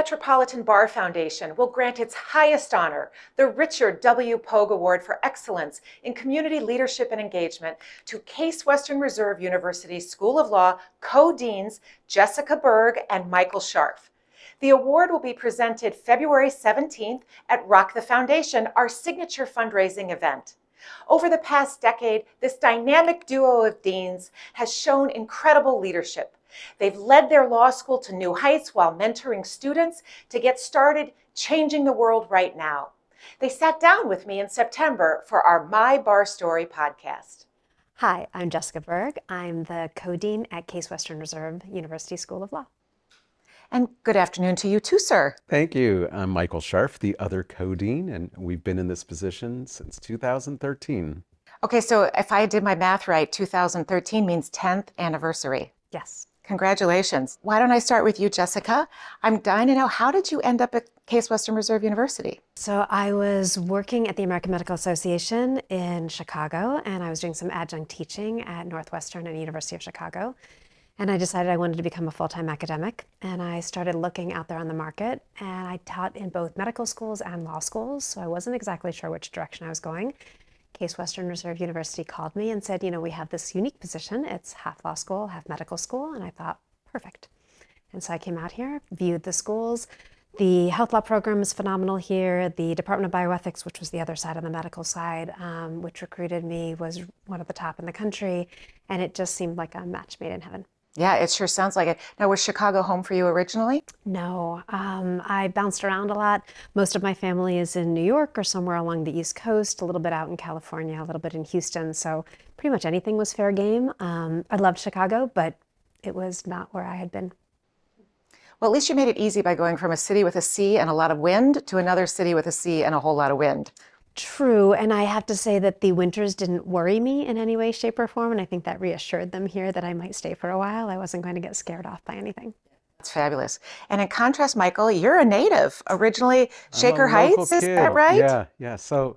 Metropolitan Bar Foundation will grant its highest honor, the Richard W. Pogue Award for Excellence in Community Leadership and Engagement, to Case Western Reserve University School of Law co-deans Jessica Berg and Michael Scharf. The award will be presented February 17th at Rock the Foundation, our signature fundraising event. Over the past decade, this dynamic duo of deans has shown incredible leadership. They've led their law school to new heights while mentoring students to get started changing the world right now. They sat down with me in September for our My Bar Story podcast. Hi, I'm Jessica Berg. I'm the co-dean at Case Western Reserve University School of Law. And good afternoon to you too, sir. Thank you. I'm Michael Scharf, the other co-dean, and we've been in this position since 2013. Okay, so if I did my math right, 2013 means 10th anniversary. Yes. Congratulations. Why don't I start with you, Jessica? I'm dying to know, how did you end up at Case Western Reserve University? So I was working at the American Medical Association in Chicago, and I was doing some adjunct teaching at Northwestern and University of Chicago. And I decided I wanted to become a full-time academic, and I started looking out there on the market, and I taught in both medical schools and law schools, so I wasn't exactly sure which direction I was going. Case Western Reserve University called me and said, we have this unique position. It's half law school, half medical school, and I thought, perfect. And so I came out here, viewed the schools. The health law program is phenomenal here. The Department of Bioethics, which was the other side on the medical side, which recruited me, was one of the top in the country, and it just seemed like a match made in heaven. Yeah, it sure sounds like it. Now, was Chicago home for you originally? No, I bounced around a lot. Most of my family is in New York or somewhere along the East Coast, a little bit out in California, a little bit in Houston. So pretty much anything was fair game. I loved Chicago, but it was not where I had been. Well, at least you made it easy by going from a city with a sea and a lot of wind to another city with a sea and a whole lot of wind. True, and I have to say that the winters didn't worry me in any way, shape, or form, and I think that reassured them here that I might stay for a while. I wasn't going to get scared off by anything. That's fabulous. And in contrast, Michael, you're a native, originally Shaker Heights, is that right? Yeah. So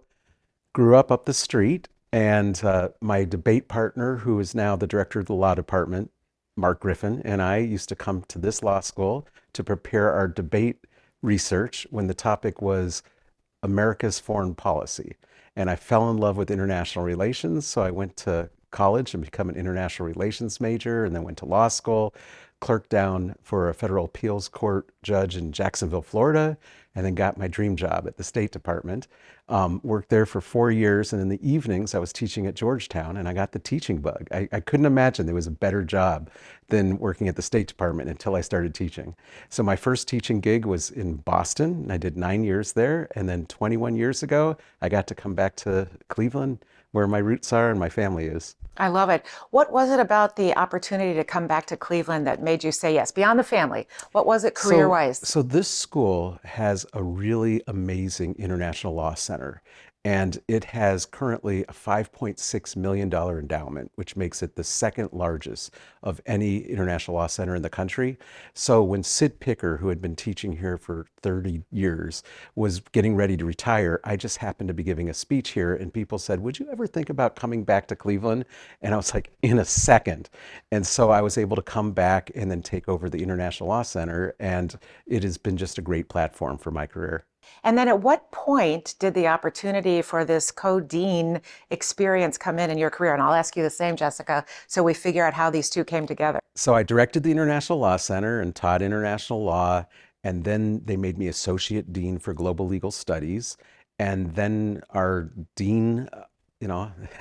grew up the street, and my debate partner, who is now the director of the law department, Mark Griffin, and I used to come to this law school to prepare our debate research when the topic was America's foreign policy. And I fell in love with international relations, so I went to college and become an international relations major, and then went to law school, clerked down for a federal appeals court judge in Jacksonville, Florida, and then got my dream job at the State Department. Worked there for 4 years, and in the evenings I was teaching at Georgetown, and I got the teaching bug. I couldn't imagine there was a better job than working at the State Department until I started teaching. So my first teaching gig was in Boston, and I did 9 years there, and then 21 years ago I got to come back to Cleveland, where my roots are and my family is. I love it. What was it about the opportunity to come back to Cleveland that made you say yes, beyond the family? What was it career-wise? So this school has a really amazing international law center, and it has currently a $5.6 million endowment, which makes it the second largest of any international law center in the country. So when Sid Picker, who had been teaching here for 30 years, was getting ready to retire, I just happened to be giving a speech here, and people said, would you ever think about coming back to Cleveland? And I was like, in a second. And so I was able to come back and then take over the International Law Center, and it has been just a great platform for my career. And then at what point did the opportunity for this co-dean experience come in your career? And I'll ask you the same, Jessica, so we figure out how these two came together. So I directed the International Law Center and taught international law, and then they made me associate dean for global legal studies. And then our dean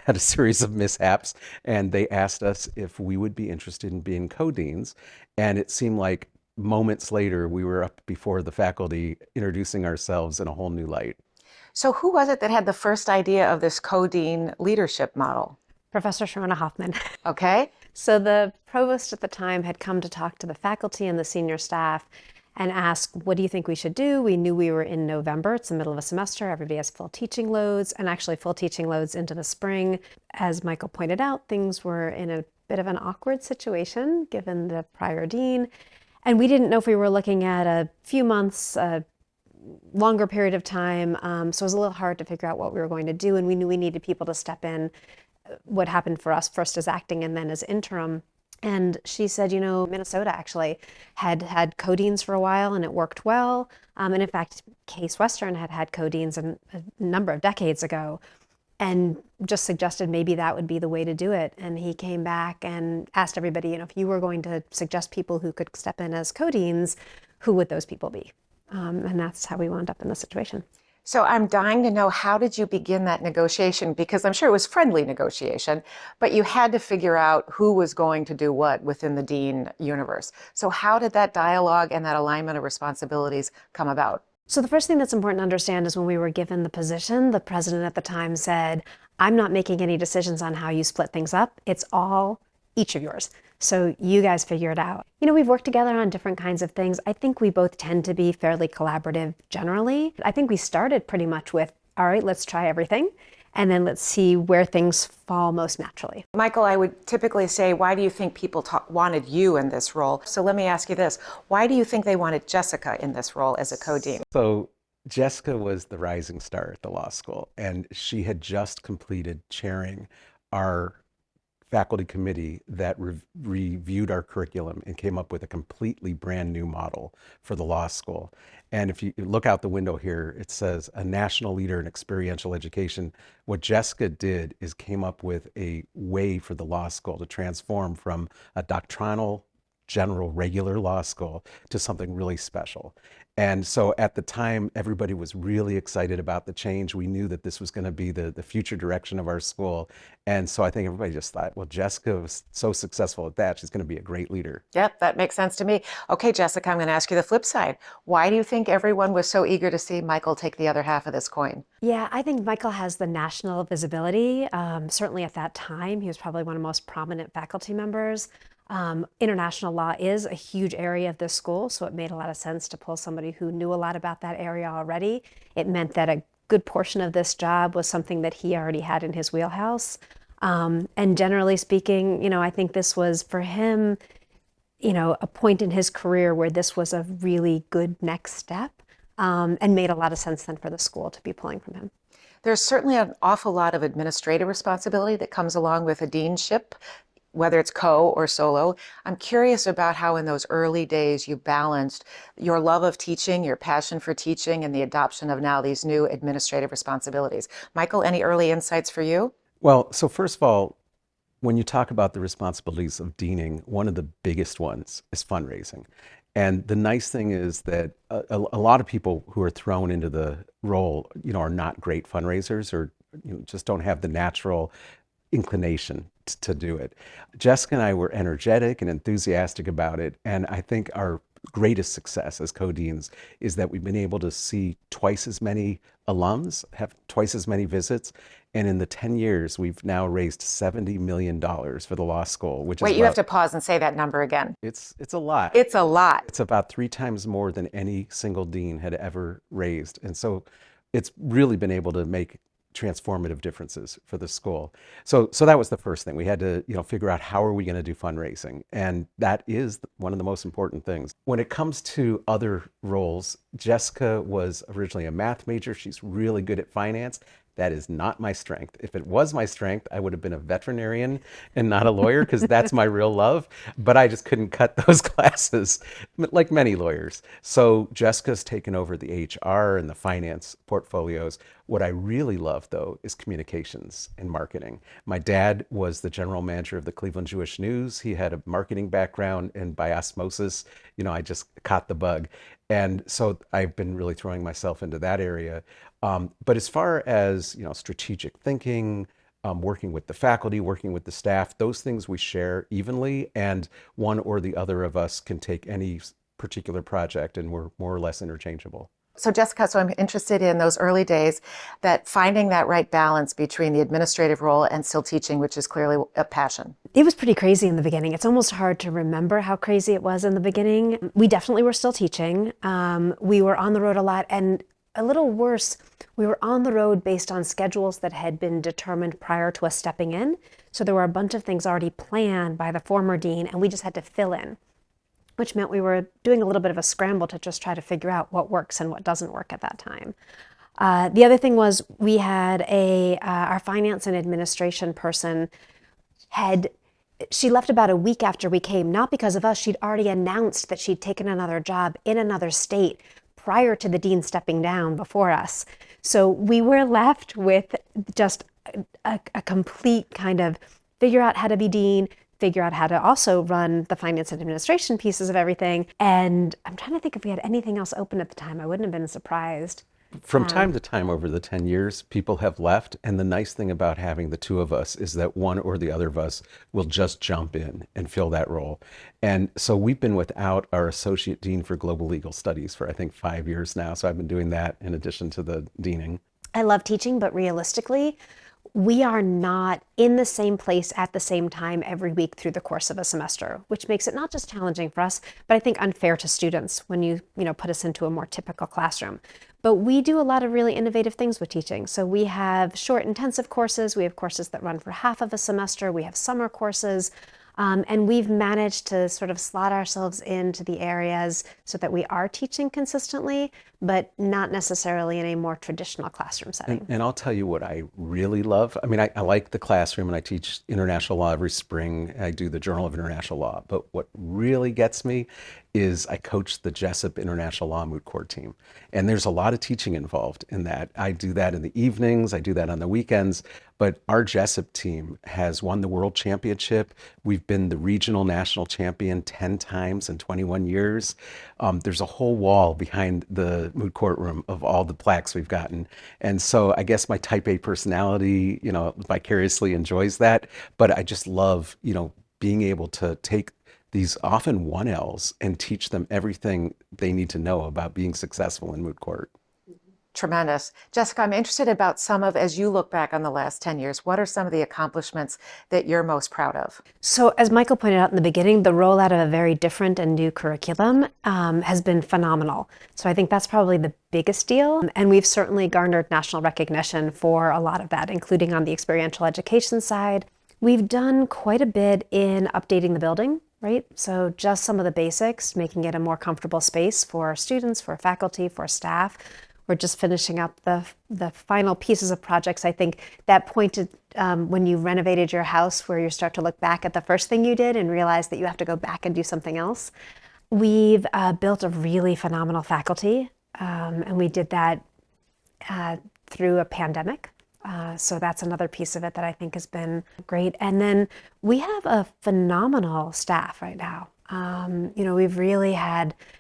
had a series of mishaps, and they asked us if we would be interested in being co-deans. And it seemed like moments later, we were up before the faculty introducing ourselves in a whole new light. So who was it that had the first idea of this co-dean leadership model? Professor Sharona Hoffman. Okay. So the provost at the time had come to talk to the faculty and the senior staff and ask, what do you think we should do? We knew we were in November. It's the middle of a semester. Everybody has full teaching loads, and actually full teaching loads into the spring. As Michael pointed out, things were in a bit of an awkward situation given the prior dean. And we didn't know if we were looking at a few months, a longer period of time. So it was a little hard to figure out what we were going to do. And we knew we needed people to step in. What happened for us first as acting and then as interim And she said, you know, Minnesota actually had codeines for a while and it worked well. And in fact, Case Western had codeines a number of decades ago, and just suggested maybe that would be the way to do it. And he came back and asked everybody, you know, if you were going to suggest people who could step in as codeines, who would those people be? And that's how we wound up in this situation. So I'm dying to know, how did you begin that negotiation? Because I'm sure it was friendly negotiation, but you had to figure out who was going to do what within the dean universe. So how did that dialogue and that alignment of responsibilities come about? So the first thing that's important to understand is when we were given the position, the president at the time said, I'm not making any decisions on how you split things up. It's all each of yours. So you guys figure it out. You know, we've worked together on different kinds of things. I think we both tend to be fairly collaborative generally. I think we started pretty much with, all right, let's try everything. And then let's see where things fall most naturally. Michael, I would typically say, why do you think people wanted you in this role? So let me ask you this. Why do you think they wanted Jessica in this role as a co-dean? So Jessica was the rising star at the law school, and she had just completed chairing our faculty committee that reviewed our curriculum and came up with a completely brand new model for the law school. And if you look out the window here, it says a national leader in experiential education. What Jessica did is came up with a way for the law school to transform from a doctrinal, general, regular law school to something really special. And so at the time, everybody was really excited about the change. We knew that this was going to be the future direction of our school. And so I think everybody just thought, well, Jessica was so successful at that, she's going to be a great leader. Yep, that makes sense to me. Okay, Jessica, I'm going to ask you the flip side. Why do you think everyone was so eager to see Michael take the other half of this coin? Yeah, I think Michael has the national visibility. Certainly at that time, he was probably one of the most prominent faculty members. International law is a huge area of this school, so it made a lot of sense to pull somebody who knew a lot about that area already. It meant that a good portion of this job was something that he already had in his wheelhouse. And generally speaking, you know, I think this was for him, you know, a point in his career where this was a really good next step, and made a lot of sense then for the school to be pulling from him. There's certainly an awful lot of administrative responsibility that comes along with a deanship, whether it's co or solo. I'm curious about how in those early days you balanced your love of teaching, your passion for teaching, and the adoption of now these new administrative responsibilities. Michael, any early insights for you? Well, so first of all, when you talk about the responsibilities of deaning, one of the biggest ones is fundraising. And the nice thing is that a lot of people who are thrown into the role, you know, are not great fundraisers, or just don't have the natural inclination to do it. Jessica and I were energetic and enthusiastic about it, and I think our greatest success as co-deans is that we've been able to see twice as many alums, have twice as many visits, and in the 10 years we've now raised $70 million for the law school, which is Wait, you have to pause and say that number again. It's a lot. It's a lot. It's about 3 times more than any single dean had ever raised, and so it's really been able to make transformative differences for the school. So that was the first thing. We had to, figure out how are we going to do fundraising, and that is one of the most important things. When it comes to other roles, Jessica was originally a math major. She's really good at finance. That is not my strength. If it was my strength, I would have been a veterinarian and not a lawyer, because that's my real love. But I just couldn't cut those classes, like many lawyers. So Jessica's taken over the HR and the finance portfolios. What I really love, though, is communications and marketing. My dad was the general manager of the Cleveland Jewish News. He had a marketing background, and by osmosis, I just caught the bug. And so I've been really throwing myself into that area. But as far as, strategic thinking, working with the faculty, working with the staff, those things we share evenly, and one or the other of us can take any particular project, and we're more or less interchangeable. So Jessica, I'm interested in those early days, that finding that right balance between the administrative role and still teaching, which is clearly a passion. It was pretty crazy in the beginning. It's almost hard to remember how crazy it was in the beginning. We definitely were still teaching. We were on the road a lot, and a little worse, we were on the road based on schedules that had been determined prior to us stepping in. So there were a bunch of things already planned by the former dean, and we just had to fill in, which meant we were doing a little bit of a scramble to just try to figure out what works and what doesn't work at that time. The other thing was we had our finance and administration person had she left about a week after we came, not because of us. She'd already announced that she'd taken another job in another state prior to the dean stepping down before us. So we were left with just a complete kind of figure out how to be dean, figure out how to also run the finance and administration pieces of everything. And I'm trying to think if we had anything else open at the time. I wouldn't have been surprised. From time to time over the 10 years, people have left. And the nice thing about having the two of us is that one or the other of us will just jump in and fill that role. And so we've been without our associate dean for global legal studies for, I think, 5 years now. So I've been doing that in addition to the deaning. I love teaching, but realistically, we are not in the same place at the same time every week through the course of a semester, which makes it not just challenging for us, but I think unfair to students when you put us into a more typical classroom. But we do a lot of really innovative things with teaching. So we have short intensive courses. We have courses that run for half of a semester. We have summer courses. And we've managed to sort of slot ourselves into the areas so that we are teaching consistently, but not necessarily in a more traditional classroom setting. And I'll tell you what I really love. I mean, I like the classroom and I teach international law every spring. I do the Journal of International Law. But what really gets me is I coach the Jessup International Law Moot Court team. And there's a lot of teaching involved in that. I do that in the evenings, I do that on the weekends. But our Jessup team has won the world championship. We've been the regional national champion 10 times in 21 years. There's a whole wall behind the moot court room of all the plaques we've gotten. And so I guess my type A personality, vicariously enjoys that. But I just love, being able to take these often 1Ls and teach them everything they need to know about being successful in moot court. Tremendous. Jessica, I'm interested about as you look back on the last 10 years, what are some of the accomplishments that you're most proud of? So as Michael pointed out in the beginning, the rollout of a very different and new curriculum has been phenomenal. So I think that's probably the biggest deal. And we've certainly garnered national recognition for a lot of that, including on the experiential education side. We've done quite a bit in updating the building, right? So just some of the basics, making it a more comfortable space for students, for faculty, for staff. We're just finishing up the final pieces of projects. I think that pointed when you renovated your house where you start to look back at the first thing you did and realize that you have to go back and do something else. We've built a really phenomenal faculty, and we did that through a pandemic. So that's another piece of it that I think has been great. And then we have a phenomenal staff right now.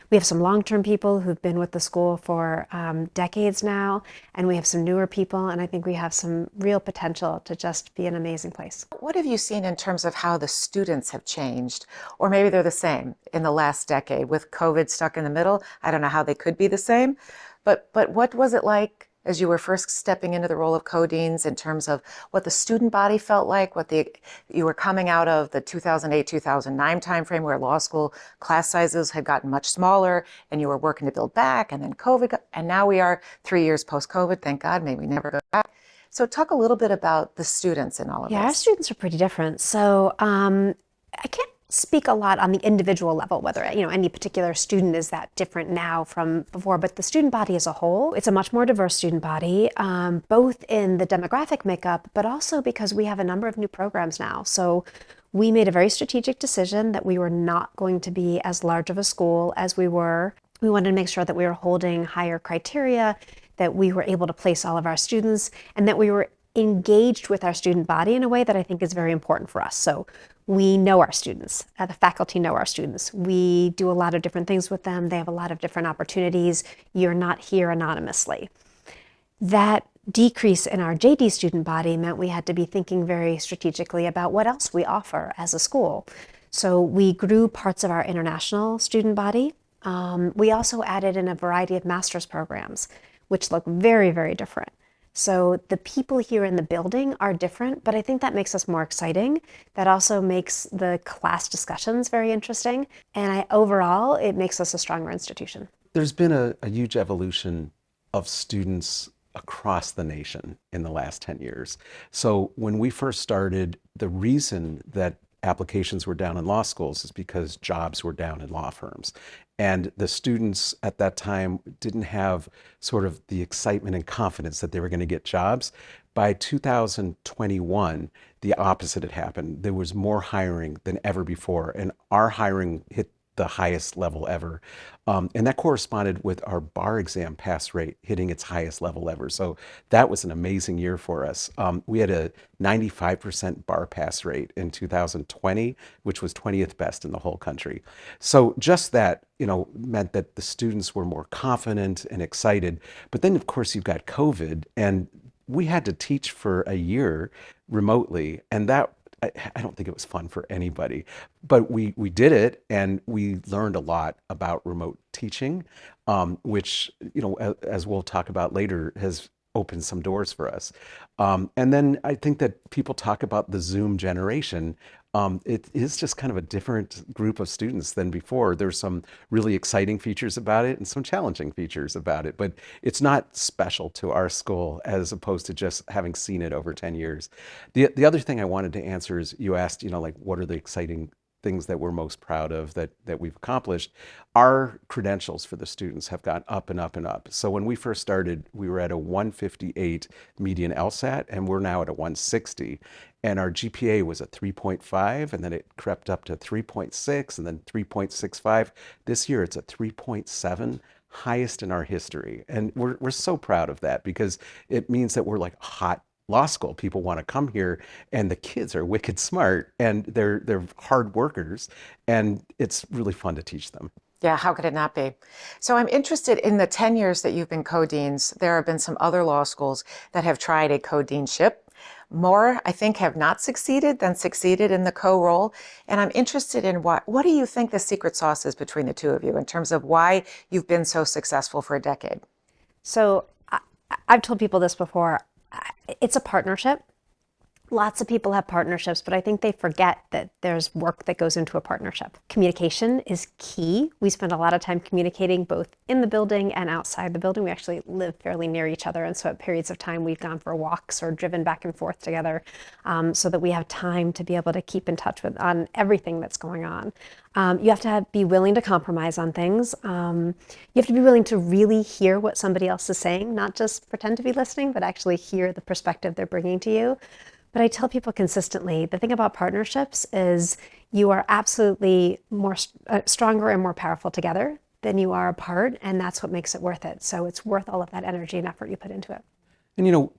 We have some long-term people who've been with the school for decades now, and we have some newer people, and I think we have some real potential to just be an amazing place. What have you seen in terms of how the students have changed, or maybe they're the same in the last decade with COVID stuck in the middle? I don't know how they could be the same, but what was it like as you were first stepping into the role of co-deans in terms of what the student body felt like, you were coming out of the 2008-2009 timeframe where law school class sizes had gotten much smaller and you were working to build back, and then COVID, and now we are 3 years post-COVID, thank God, maybe we never go back. So talk a little bit about the students in all of this. Yeah, our students are pretty different. So I can't speak a lot on the individual level, whether any particular student is that different now from before, but the student body as a whole, it's a much more diverse student body, both in the demographic makeup, but also because we have a number of new programs now. So we made a very strategic decision that we were not going to be as large of a school as we were. We wanted to make sure that we were holding higher criteria, that we were able to place all of our students, and that we were engaged with our student body in a way that I think is very important for us. So we know our students, the faculty know our students. We do a lot of different things with them. They have a lot of different opportunities. You're not here anonymously. That decrease in our JD student body meant we had to be thinking very strategically about what else we offer as a school. So we grew parts of our international student body. We also added in a variety of master's programs, which look very, very different. So the people here in the building are different, but I think that makes us more exciting. That also makes the class discussions very interesting. And overall, it makes us a stronger institution. There's been a huge evolution of students across the nation in the last 10 years. So when we first started, the reason that applications were down in law schools is because jobs were down in law firms. And the students at that time didn't have sort of the excitement and confidence that they were going to get jobs. By 2021, the opposite had happened. There was more hiring than ever before, and our hiring hit the highest level ever. And that corresponded with our bar exam pass rate hitting its highest level ever. So that was an amazing year for us. We had a 95% bar pass rate in 2020, which was 20th best in the whole country. So just that, meant that the students were more confident and excited. But then, of course, you've got COVID, and we had to teach for a year remotely, and that I don't think it was fun for anybody, but we did it, and we learned a lot about remote teaching, which, as we'll talk about later, has opened some doors for us. And then I think that people talk about the Zoom generation. It is just kind of a different group of students than before. There's some really exciting features about it and some challenging features about it, but it's not special to our school as opposed to just having seen it over 10 years. The other thing I wanted to answer is you asked, like, what are the exciting things that we're most proud of that we've accomplished? Our credentials for the students have gone up and up and up. So when we first started, we were at a 158 median LSAT, and we're now at a 160. And our GPA was a 3.5, and then it crept up to 3.6, and then 3.65. This year it's a 3.7, highest in our history. And we're so proud of that, because it means that we're like a hot law school. People want to come here, and the kids are wicked smart, and they're hard workers, and it's really fun to teach them. Yeah, how could it not be? So I'm interested in the 10 years that you've been co-deans. There have been some other law schools that have tried a co-deanship. More, I think, have not succeeded than succeeded in the co-role. And I'm interested in what do you think the secret sauce is between the two of you in terms of why you've been so successful for a decade? So I've told people this before. It's a partnership. Lots of people have partnerships, but I think they forget that there's work that goes into a partnership. Communication is key. We spend a lot of time communicating both in the building and outside the building. We actually live fairly near each other, and so at periods of time we've gone for walks or driven back and forth together, so that we have time to be able to keep in touch on everything that's going on. You have to be willing to compromise on things. You have to be willing to really hear what somebody else is saying, not just pretend to be listening, but actually hear the perspective they're bringing to you. But I tell people consistently, the thing about partnerships is you are absolutely more stronger and more powerful together than you are apart, and that's what makes it worth it. So it's worth all of that energy and effort you put into it. And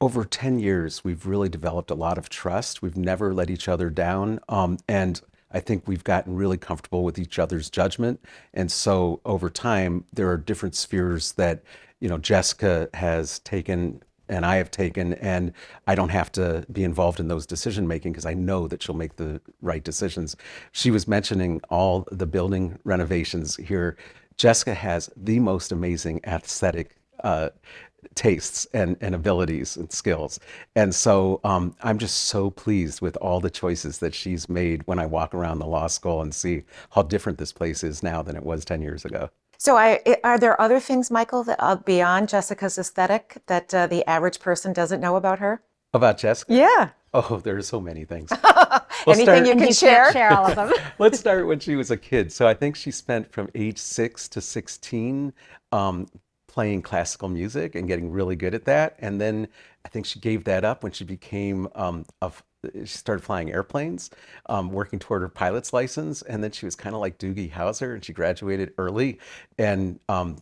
over 10 years, we've really developed a lot of trust. We've never let each other down. And I think we've gotten really comfortable with each other's judgment. And so over time, there are different spheres that, Jessica has taken and I have taken, and I don't have to be involved in those decision making because I know that she'll make the right decisions. She was mentioning all the building renovations here. Jessica has the most amazing aesthetic tastes and abilities and skills. And so I'm just so pleased with all the choices that she's made when I walk around the law school and see how different this place is now than it was 10 years ago. So are there other things, Michael, that, beyond Jessica's aesthetic that the average person doesn't know about her? About Jessica? Yeah. Oh, there are so many things. Anything you can share? Can't share all of them. Let's start when she was a kid. So I think she spent from age 6 to 16 playing classical music and getting really good at that. And then I think she gave that up when she became she started flying airplanes, working toward her pilot's license. And then she was kind of like Doogie Howser, and she graduated early and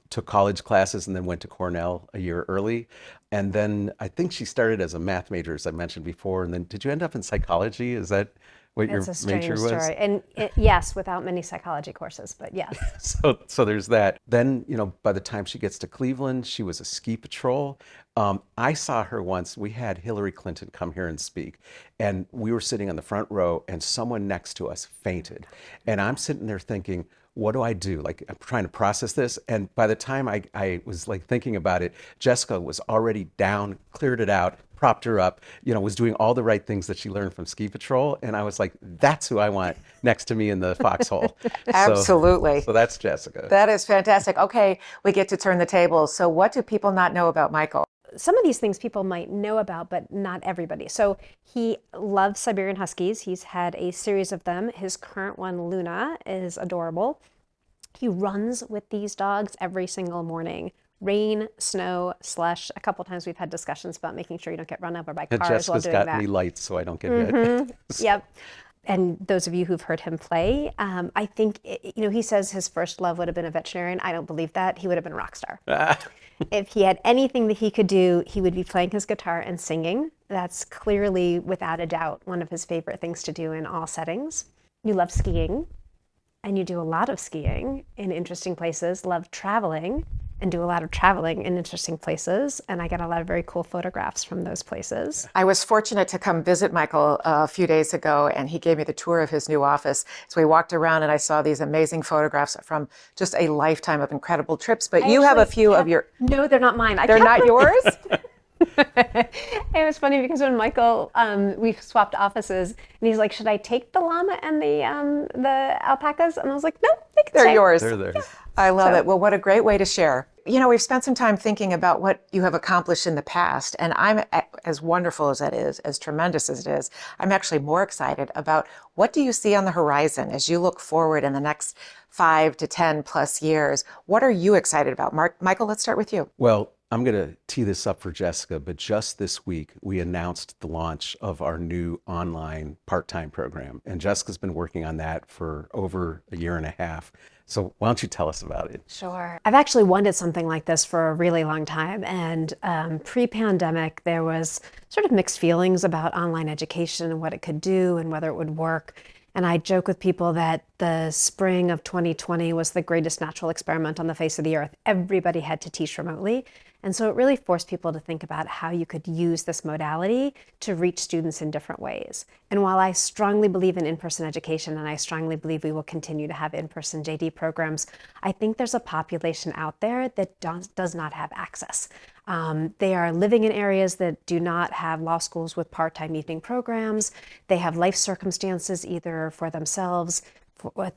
took college classes and then went to Cornell a year early. And then I think she started as a math major, as I mentioned before. And then did you end up in psychology? Is that what your major was? Story. And yes, without many psychology courses, but yes. So there's that. Then, by the time she gets to Cleveland, she was a ski patrol. I saw her once. We had Hillary Clinton come here and speak, and we were sitting on the front row, and someone next to us fainted. And I'm sitting there thinking, what do I do? Like, I'm trying to process this. And by the time I was like thinking about it, Jessica was already down, cleared it out, propped her up, was doing all the right things that she learned from ski patrol. And I was like, that's who I want next to me in the foxhole. Absolutely. So that's Jessica. That is fantastic. Okay, we get to turn the tables. So what do people not know about Michael? some of these things people might know about, but not everybody. So he loves Siberian Huskies. He's had a series of them. His current one, Luna, is adorable. He runs with these dogs every single morning. Rain, snow, slush. A couple times we've had discussions about making sure you don't get run over by And cars while Jessica's doing got that. me lights so I don't get hit. Yep. And those of you who've heard him play, I think, he says his first love would have been a veterinarian. I don't believe that. He would have been a rock star. If he had anything that he could do, he would be playing his guitar and singing. That's clearly, without a doubt, one of his favorite things to do in all settings. You love skiing, and you do a lot of skiing in interesting places, love traveling, and do a lot of traveling in interesting places. And I get a lot of very cool photographs from those places. I was fortunate to come visit Michael a few days ago, and he gave me the tour of his new office. So we walked around and I saw these amazing photographs from just a lifetime of incredible trips. But you have a few of your... No, they're not mine. They're not yours? It was funny because when Michael, we swapped offices, and he's like, "Should I take the llama and the alpacas?" And I was like, "No, they can They're stay." yours. They're theirs. I love it. Well, what a great way to share. We've spent some time thinking about what you have accomplished in the past, and I'm, as wonderful as that is, as tremendous as it is, I'm actually more excited about what do you see on the horizon as you look forward in the next 5 to 10 plus years. What are you excited about? Michael, let's start with you. Well, I'm going to tee this up for Jessica, but just this week, we announced the launch of our new online part-time program. And Jessica's been working on that for over a year and a half. So why don't you tell us about it? Sure. I've actually wanted something like this for a really long time. And pre-pandemic, there was sort of mixed feelings about online education and what it could do and whether it would work. And I joke with people that the spring of 2020 was the greatest natural experiment on the face of the earth. Everybody had to teach remotely. And so it really forced people to think about how you could use this modality to reach students in different ways. And while I strongly believe in in-person education, and I strongly believe we will continue to have in-person JD programs, I think there's a population out there that does not have access. They are living in areas that do not have law schools with part-time evening programs. They have life circumstances either for themselves, with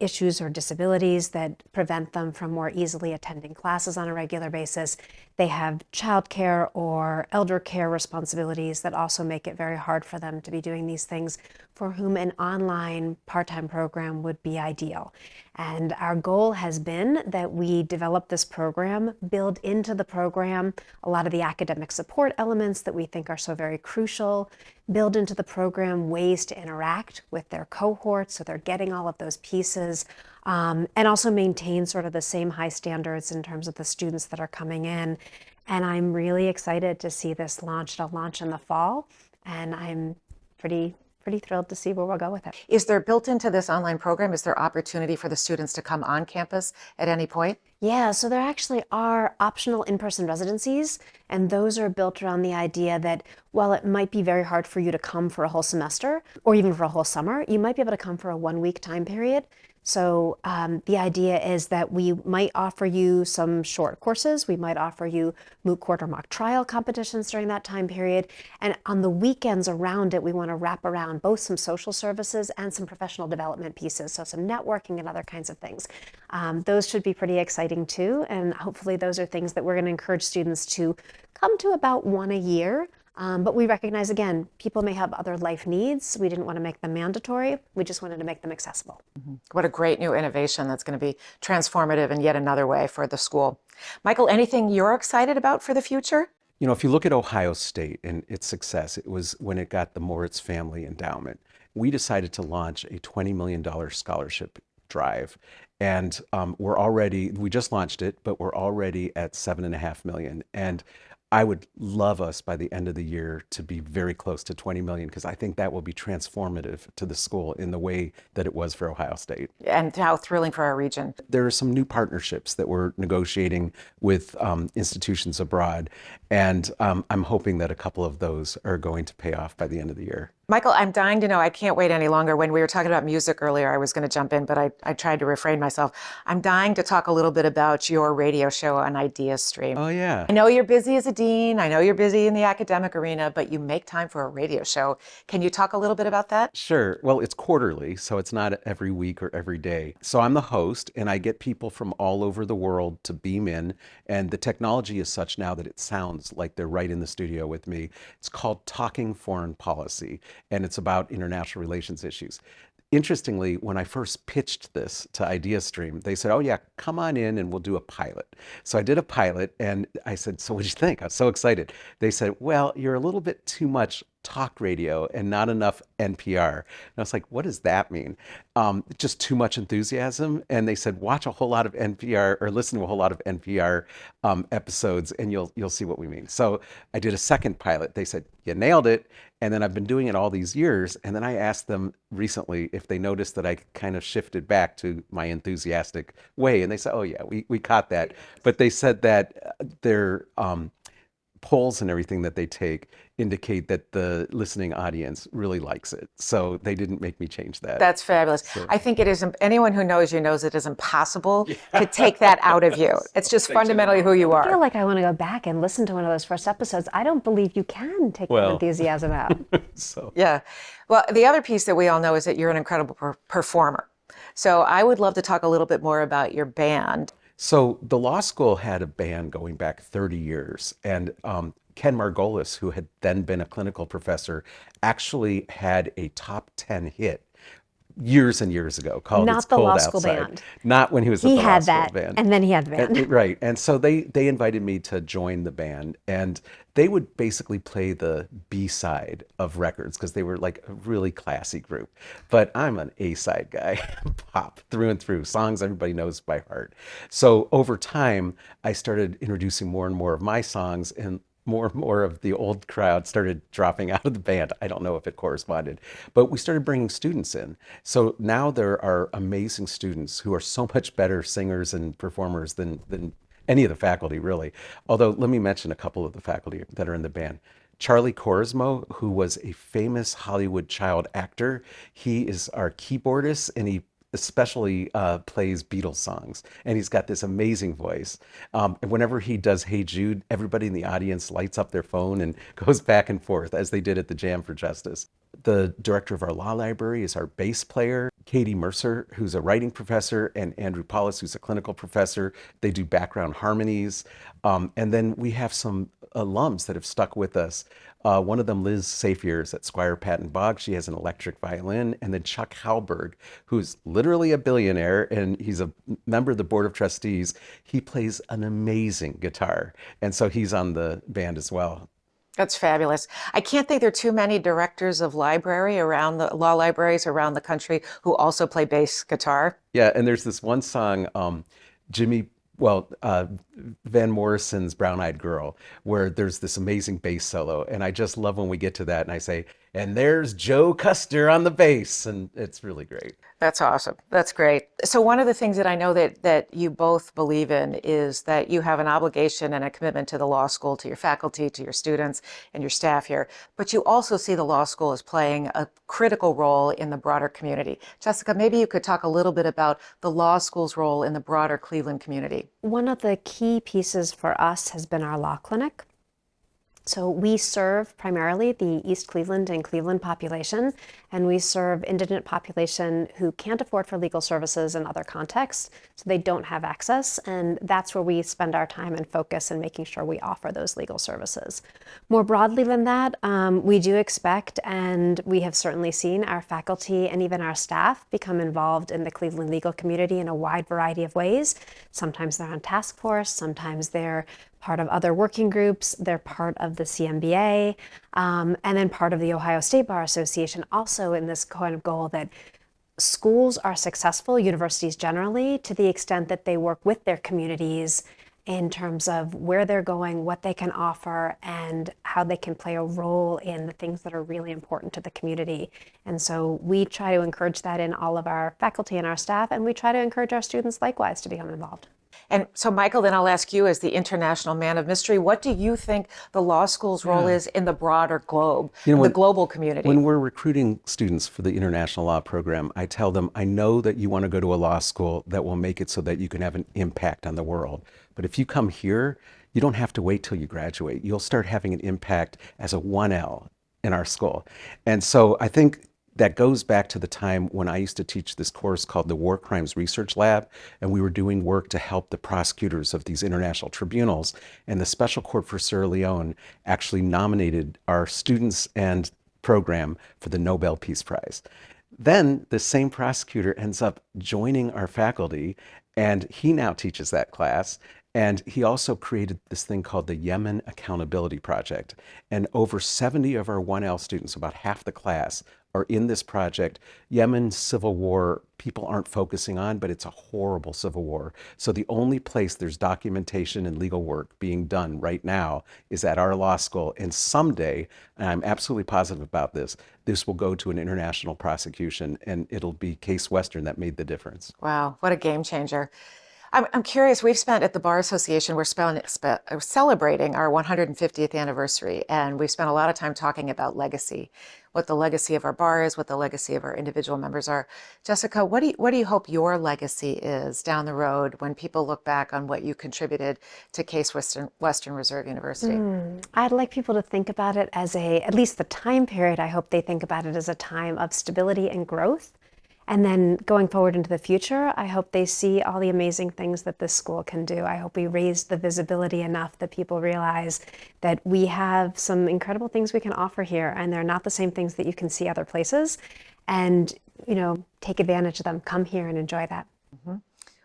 issues or disabilities that prevent them from more easily attending classes on a regular basis. They have childcare or elder care responsibilities that also make it very hard for them to be doing these things, for whom an online part-time program would be ideal. And our goal has been that we develop this program, build into the program a lot of the academic support elements that we think are so very crucial, build into the program ways to interact with their cohorts so they're getting all of those pieces, and also maintain sort of the same high standards in terms of the students that are coming in. And I'm really excited to see this launched. It'll launch in the fall, and I'm pretty thrilled to see where we'll go with it. Is there, built into this online program, is there opportunity for the students to come on campus at any point? Yeah, so there actually are optional in-person residencies, and those are built around the idea that while it might be very hard for you to come for a whole semester or even for a whole summer, you might be able to come for a 1-week time period. So the idea is that we might offer you some short courses. We might offer you moot court or mock trial competitions during that time period. And on the weekends around it, we want to wrap around both some social services and some professional development pieces. So some networking and other kinds of things. Those should be pretty exciting too. And hopefully those are things that we're going to encourage students to come to about 1 a year. But we recognize, again, people may have other life needs. We didn't want to make them mandatory. We just wanted to make them accessible. Mm-hmm. What a great new innovation that's going to be transformative in yet another way for the school. Michael, anything you're excited about for the future? If you look at Ohio State and its success, it was when it got the Moritz Family Endowment. We decided to launch a $20 million scholarship drive. And we just launched it, but we're already at $7.5 million. And I would love us by the end of the year to be very close to 20 million, because I think that will be transformative to the school in the way that it was for Ohio State. And how thrilling for our region. There are some new partnerships that we're negotiating with institutions abroad, and I'm hoping that a couple of those are going to pay off by the end of the year. Michael, I'm dying to know, I can't wait any longer. When we were talking about music earlier, I was going to jump in, but I tried to refrain myself. I'm dying to talk a little bit about your radio show on Idea Stream. Oh, yeah. I know you're busy as a dean. I know you're busy in the academic arena, but you make time for a radio show. Can you talk a little bit about that? Sure. Well, it's quarterly, so it's not every week or every day. So I'm the host, and I get people from all over the world to beam in And the technology is such now that it sounds like they're right in the studio with me. It's called Talking Foreign Policy, and it's about international relations issues. Interestingly, when I first pitched this to IdeaStream, they said, "Oh yeah, come on in and we'll do a pilot." So I did a pilot and I said, "So what'd you think?" I was so excited. They said, "Well, you're a little bit too much talk radio and not enough NPR." And I was like, "What does that mean?" Just too much enthusiasm. And they said, "Watch a whole lot of NPR or listen to a whole lot of NPR episodes and you'll see what we mean." So I did a second pilot. They said, "You nailed it." And then I've been doing it all these years. And then I asked them recently if they noticed that I kind of shifted back to my enthusiastic way. And they said, "Oh, yeah, we caught that." But they said that their polls and everything that they take indicate that the listening audience really likes it. So they didn't make me change that. That's fabulous. So, I think it is, anyone who knows you knows it is impossible to take that out of you. It's just fundamentally who you I feel are. like I want to go back and listen to one of those first episodes. I don't believe you can take that Well. enthusiasm out. so Yeah. Well, the other piece that we all know is that you're an incredible performer. So I would love to talk a little bit more about your band. So the law school had a band going back 30 years, and Ken Margolis, who had then been a clinical professor, actually had a top 10 hit years and years ago called Not It's the Cold law school Outside. band. Not when he was at He the law had school that, band. and then he had the band. Right. And so they invited me to join the band, and they would basically play the B side of records because they were like a really classy group. But I'm an A side guy, pop through and through, songs everybody knows by heart. So over time, I started introducing more and more of my songs, and more of the old crowd started dropping out of the band. I don't know if it corresponded, but we started bringing students in. So now there are amazing students who are so much better singers and performers than any of the faculty, really. Although, let me mention a couple of the faculty that are in the band. Charlie Corsmo, who was a famous Hollywood child actor. He is our keyboardist, and he especially plays Beatles songs, and he's got this amazing voice. And whenever he does "Hey Jude," everybody in the audience lights up their phone and goes back and forth, as they did at the Jam for Justice. The director of our law library is our bass player, Katie Mercer, who's a writing professor, and Andrew Paulus, who's a clinical professor. They do background harmonies. And then we have some alums that have stuck with us. One of them, Liz Safier, is at Squire Patton Boggs. She has an electric violin. And then Chuck Halberg, who's literally a billionaire, and he's a member of the board of trustees. He plays an amazing guitar. And so he's on the band as well. That's fabulous. I can't think there are too many directors of library around the law libraries around the country who also play bass guitar. Yeah, and there's this one song, Van Morrison's Brown Eyed Girl, where there's this amazing bass solo. And I just love when we get to that and I say, "And there's Joe Custer on the bass." And it's really great. That's awesome. That's great. So one of the things that I know that you both believe in is that you have an obligation and a commitment to the law school, to your faculty, to your students, and your staff here. But you also see the law school as playing a critical role in the broader community. Jessica, maybe you could talk a little bit about the law school's role in the broader Cleveland community. One of the key pieces for us has been our law clinic. So we serve primarily the East Cleveland and Cleveland population, and we serve indigent population who can't afford for legal services in other contexts, so they don't have access, and that's where we spend our time and focus in making sure we offer those legal services. More broadly than that, we do expect, and we have certainly seen our faculty and even our staff become involved in the Cleveland legal community in a wide variety of ways. Sometimes they're on task force, sometimes they're part of other working groups, they're part of the CMBA, and then part of the Ohio State Bar Association, also in this kind of goal that schools are successful, universities generally, to the extent that they work with their communities in terms of where they're going, what they can offer, and how they can play a role in the things that are really important to the community. And so we try to encourage that in all of our faculty and our staff, and we try to encourage our students likewise to become involved. And so, Michael, then I'll ask you, as the international man of mystery, what do you think the law school's role is in the broader globe, the global community? When we're recruiting students for the international law program, I tell them, I know that you want to go to a law school that will make it so that you can have an impact on the world. But if you come here, you don't have to wait till you graduate. You'll start having an impact as a 1L in our school. And so I think that goes back to the time when I used to teach this course called the War Crimes Research Lab, and we were doing work to help the prosecutors of these international tribunals. And the Special Court for Sierra Leone actually nominated our students and program for the Nobel Peace Prize. Then the same prosecutor ends up joining our faculty, and he now teaches that class. And he also created this thing called the Yemen Accountability Project. And over 70 of our 1L students, about half the class, are in this project. Yemen's civil war, people aren't focusing on, but it's a horrible civil war. So the only place there's documentation and legal work being done right now is at our law school. And someday, and I'm absolutely positive about this will go to an international prosecution, and it'll be Case Western that made the difference. Wow, what a game changer. I'm curious, we've spent at the Bar Association, we're celebrating our 150th anniversary, and we've spent a lot of time talking about legacy, what the legacy of our bar is, what the legacy of our individual members are. Jessica, what do you hope your legacy is down the road when people look back on what you contributed to Case Western Reserve University? I'd like people to think about it as at least the time period, I hope they think about it as a time of stability and growth. And then going forward into the future, I hope they see all the amazing things that this school can do. I hope we raise the visibility enough that people realize that we have some incredible things we can offer here, and they're not the same things that you can see other places. And, take advantage of them. Come here and enjoy that. Mm-hmm.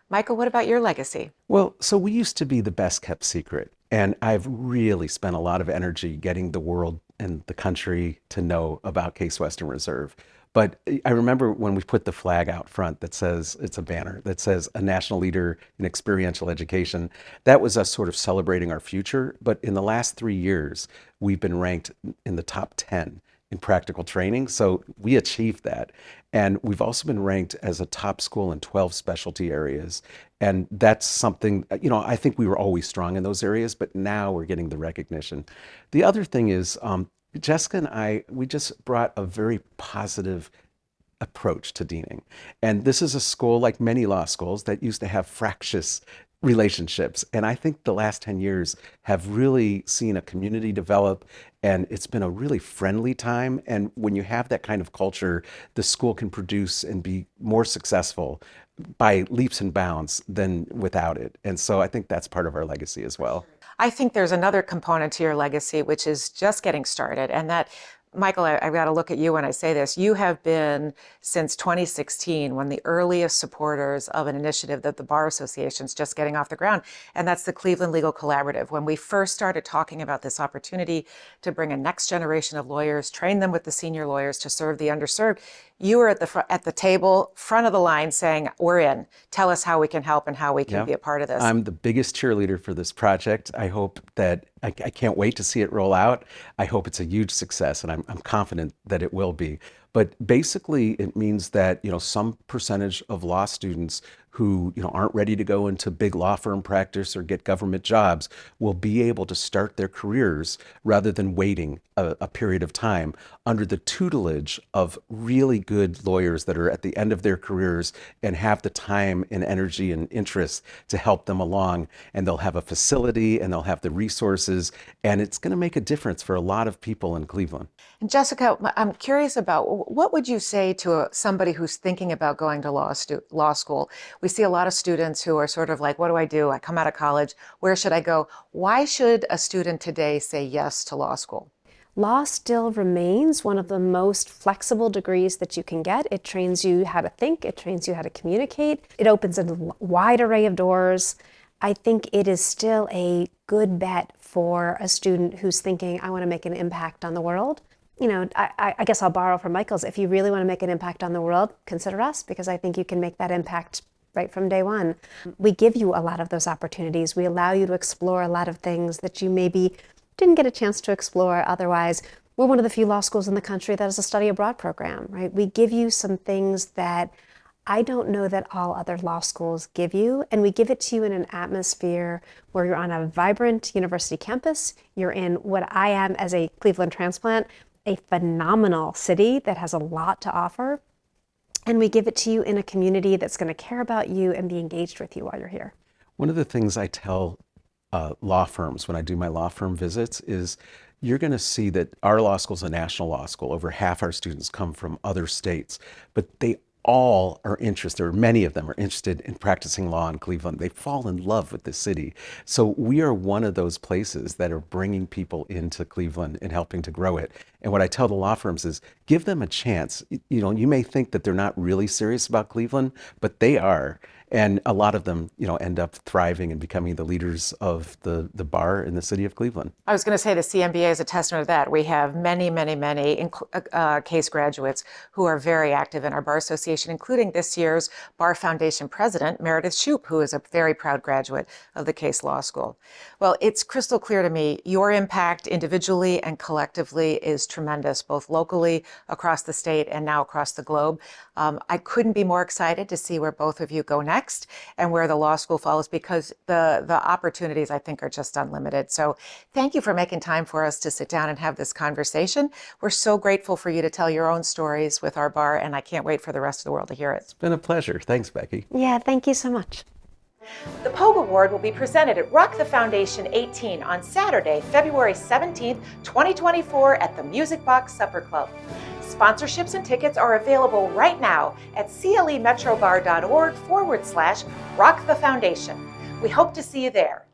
Michael, what about your legacy? Well, so we used to be the best kept secret. And I've really spent a lot of energy getting the world and the country to know about Case Western Reserve. But I remember when we put the flag out front that says, it's a banner that says a national leader in experiential education. That was us sort of celebrating our future. But in the last 3 years, we've been ranked in the top 10 in practical training. So we achieved that. And we've also been ranked as a top school in 12 specialty areas. And that's something, I think we were always strong in those areas, but now we're getting the recognition. The other thing is, Jessica and I, we just brought a very positive approach to deaning. And this is a school, like many law schools, that used to have fractious relationships. And I think the last 10 years have really seen a community develop, and it's been a really friendly time. And when you have that kind of culture, the school can produce and be more successful by leaps and bounds than without it. And so I think that's part of our legacy as well. I think there's another component to your legacy, which is just getting started. And that, Michael, I've got to look at you when I say this. You have been, since 2016, one of the earliest supporters of an initiative that the Bar Association's just getting off the ground, and that's the Cleveland Legal Collaborative. When we first started talking about this opportunity to bring a next generation of lawyers, train them with the senior lawyers to serve the underserved, you were at the table, front of the line, saying, we're in. Tell us how we can help and how we can be a part of this. I'm the biggest cheerleader for this project. I hope that, I can't wait to see it roll out. I hope it's a huge success, and I'm confident that it will be. But basically, it means that, some percentage of law students who, aren't ready to go into big law firm practice or get government jobs will be able to start their careers rather than waiting a period of time under the tutelage of really good lawyers that are at the end of their careers and have the time and energy and interest to help them along. And they'll have a facility and they'll have the resources, and it's going to make a difference for a lot of people in Cleveland. And Jessica, I'm curious about, what would you say to somebody who's thinking about going to law school? We see a lot of students who are sort of like, what do? I come out of college, where should I go? Why should a student today say yes to law school? Law still remains one of the most flexible degrees that you can get. It trains you how to think, it trains you how to communicate, it opens a wide array of doors. I think it is still a good bet for a student who's thinking, I want to make an impact on the world. I guess I'll borrow from Michael's. If you really want to make an impact on the world, consider us, because I think you can make that impact right from day one. We give you a lot of those opportunities. We allow you to explore a lot of things that you maybe didn't get a chance to explore otherwise. We're one of the few law schools in the country that has a study abroad program, right? We give you some things that I don't know that all other law schools give you, and we give it to you in an atmosphere where you're on a vibrant university campus. You're in what I am, as a Cleveland transplant, a phenomenal city that has a lot to offer. And we give it to you in a community that's going to care about you and be engaged with you while you're here. One of the things I tell law firms when I do my law firm visits is you're going to see that our law school is a national law school. Over half our students come from other states, but they all are interested, or many of them are interested in practicing law in Cleveland. They fall in love with the city. So we are one of those places that are bringing people into Cleveland and helping to grow it. And what I tell the law firms is give them a chance. You know, you may think that they're not really serious about Cleveland, but they are. And a lot of them, you know, end up thriving and becoming the leaders of the bar in the city of Cleveland. I was going to say the CMBA is a testament to that. We have many case graduates who are very active in our bar association, including this year's Bar Foundation president, Meredith Shoup, who is a very proud graduate of the Case Law School. Well, it's crystal clear to me your impact individually and collectively is tremendous, both locally across the state and now across the globe. I couldn't be more excited to see where both of you go next and where the law school follows, because the opportunities, I think, are just unlimited. So thank you for making time for us to sit down and have this conversation. We're so grateful for you to tell your own stories with our bar, and I can't wait for the rest of the world to hear it. It's been a pleasure. Thanks, Becky. Yeah, thank you so much. The Pogue Award will be presented at Rock the Foundation 18 on Saturday, February 17th, 2024 at the Music Box Supper Club. Sponsorships and tickets are available right now at clemetrobar.org/Rock the Foundation. We hope to see you there.